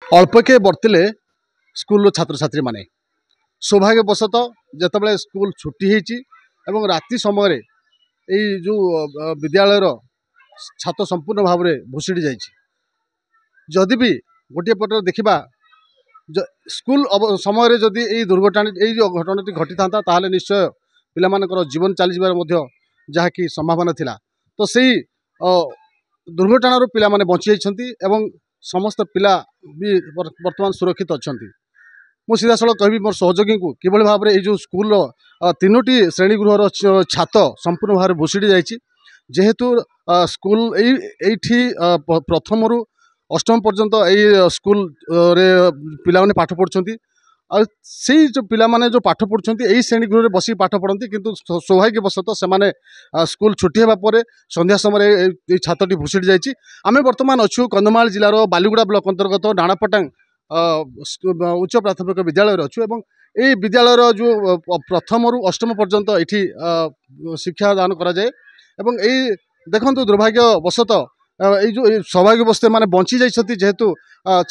अल्पके बर्तिले school छात्र छात्री माने सौभाग्यवशतः जितेबाला school छुट्टी होती राति समय जो विद्यालय छात संपूर्ण भाव में भुशुड़ी जदि भी गोटे पटर देखा स्कूल समय जदि यही दुर्घटना जो घटना घटी था निश्चय पिला जीवन चली जहाँकि संभावना थिला तो सही दुर्घटना पिला माने बची जाइछंती एवं समस्त पिला भी वर्तमान सुरक्षित अच्छा मुझे सीधा सड़क कहि मोर सहयोगी को किभली भाव में जो स्कूल तीनोटी श्रेणीगृहर छात संपूर्ण भाव में भुशुड़ी जाइए जेहेतु स्कूल ये प्रथम रु अष्टम पर्यंत यही स्कूल रे पिला माने पाठ पढ़ुछंती से जो पिला माने जो पाठ पढ़ुछंती यही श्रेणीगृह में बसी पाठ पढ़ती किंतु सौभाग्यवशतः से स्कूल छुट्टी होगा पर संध्या समय छातटी भुशुड़ी जाइए आम बर्तमान अच्छु कंधमाल जिलार बालीगुड़ा ब्लॉक अंतर्गत डाणापटांग उच्च प्राथमिक विद्यालय अच्छु एवं ये विद्यालय जो प्रथम रु अष्टम पर्यंत ये शिक्षा दान कराए एवं यही देखो दुर्भाग्यवशतः ये जो सौभाग्यवश मैंने बंची जाइए जेहेतु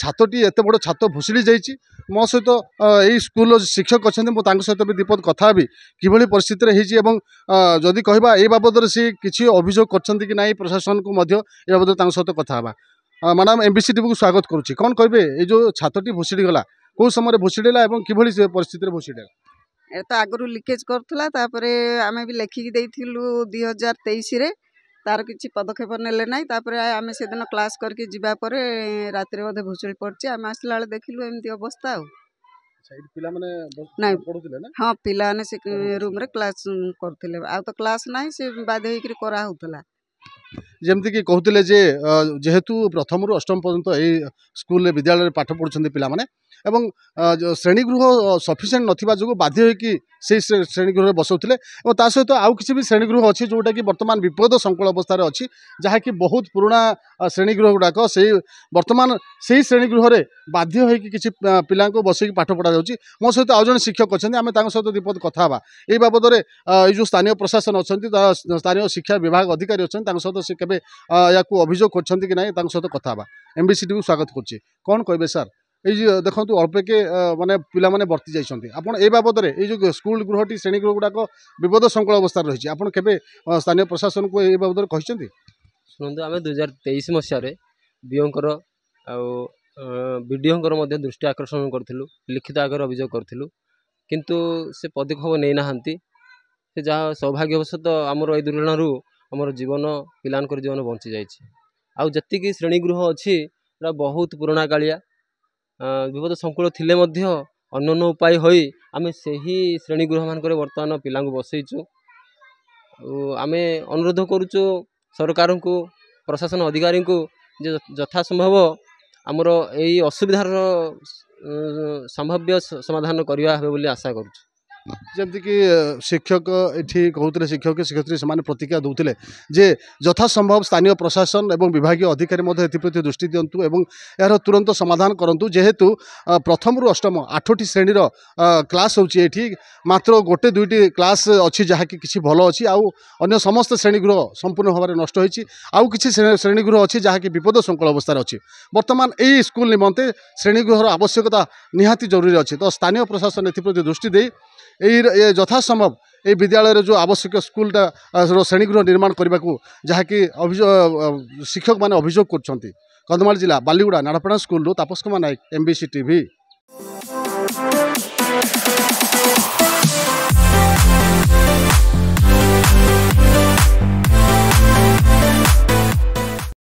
छातटी एत बड़ छात भुशुड़ी जाइए मो सहित यही स्कूल शिक्षक अच्छा मुझे सहित भी दीपद कथा भी किभली परिस्थिति जदि कहवा ये बाबद सी किसी अभियोग कर प्रशासन को बाबद सहित कथा मैडम एमबीसी टीवी को स्वागत करुच्ची कौन कहे ये जो छातटी भुशुड़ी गला कौ समय भुशुड़ा कि परिस्थिति भुशुड़ा ए तो आगु लिकेज करूला आम भी लेखिकी देलु 2023 तार किसी पदक्षेप नेले ना आम से दिन क्लास करके जीवापर राति बोधे भुशुड़ी पड़ी आम आसला बेले देखिलु एमती अवस्था हाँ पिला से रूम रे क्लास करते आ तो क्लास ना से बाध्य होकर जमती कि कहते जे जेहेतु प्रथम रु अष्टम पर्यंत यही स्कूल विद्यालय पाठ पढ़ुं पिला एवं श्रेणीगृह सफिसीयंट नथिबा जो बाध्य होकि से श्रेणीगृह बसौले और सहित आउ किसी भी श्रेणीगृह अच्छी जोटा कि वर्तमान विपद संकुल अवस्था अच्छी जहाँकि बहुत पुराना श्रेणीगृह गुड़ाक से वर्तमान से श्रेणीगृह में बाध्य होकि किसी पिला बसैक पाठ पढ़ा जाऊँगी मो सहित आउ जन शिक्षक अच्छा आम सहित दीपद कथा ये बाबद में जो स्थानीय प्रशासन अच्छा स्थानीय शिक्षा विभाग अधिकारी अच्छा सहित से केवे या अभियोग कर सहित कथा एमबीसी टी स्वागत करुच्ची कौन कहे सार ये देखो अल्पके माने पिला माने बर्ती जाइछंती आपण ए बाबद रे ए जो स्कूल गृहटी श्रेणीगृह गुड़ाक विपद संकुल अवस्था रही आपण केबे स्थानीय प्रशासन को ए बाबद कहिसंती सुनंतु आमे 2023 मसिया रे बीओंकर आ वीडियोंकर मध्ये दृष्टि आकर्षण करथिलु लिखित आगर अभियोग करथिलु किंतु से पदक्षेप नै नाहंती से जहाँ सौभाग्यवशतः आमर ए दुर्घटना रु आमर जीवन पिलानकर जीवन बंची जाइछि आ जति कि श्रेणीगृह अछि बहुत पुराना कालिया विपद संकुल थिले मध्य अन्य उपाय होई आमे सही श्रेणीगृह मानक बर्तमान पिला बसईचु आमे अनुरोध करुचु सरकार को प्रशासन अधिकारी को जे यथासंभव आमर यही असुविधार संभाव्य समाधान करवा बोली आशा करुचु जमती कि शिक्षक ये कहते शिक्षक शिक्षयित्री से प्रतिक्रिया दूसरे जे यथासंभव स्थानीय प्रशासन और विभागीय अधिकारी एप्रति दृष्टि दिंतु एवं यार तुरंत समाधान करूँ जेहेतु प्रथम रु अष्टम 8टी श्रेणीर क्लास होती मात्र गोटे दुईटी क्लास अच्छी जहाँकि किसी भल अच्छी आउ अन्य समस्त श्रेणीगृह संपूर्ण भाव में नष्ट होती आउ कि श्रेणीगृह अच्छी जहाँकि विपद संकुल अवस्था अच्छी बर्तमान यही स्कूल निमंते श्रेणीगृहर आवश्यकता निहाती जरूरी अच्छी तो स्थानीय प्रशासन एप्रति दृष्टि दे यथासंभव ये विद्यालय जो आवश्यक स्कूलटा श्रेणीगृह निर्माण करने को जहाँकि शिक्षक मैंने अभियोग कर कंधमाल जिला बालीगुड़ा नाड़ापड़ा स्कूल तापस कुमार नायक एमबीसी टीवी।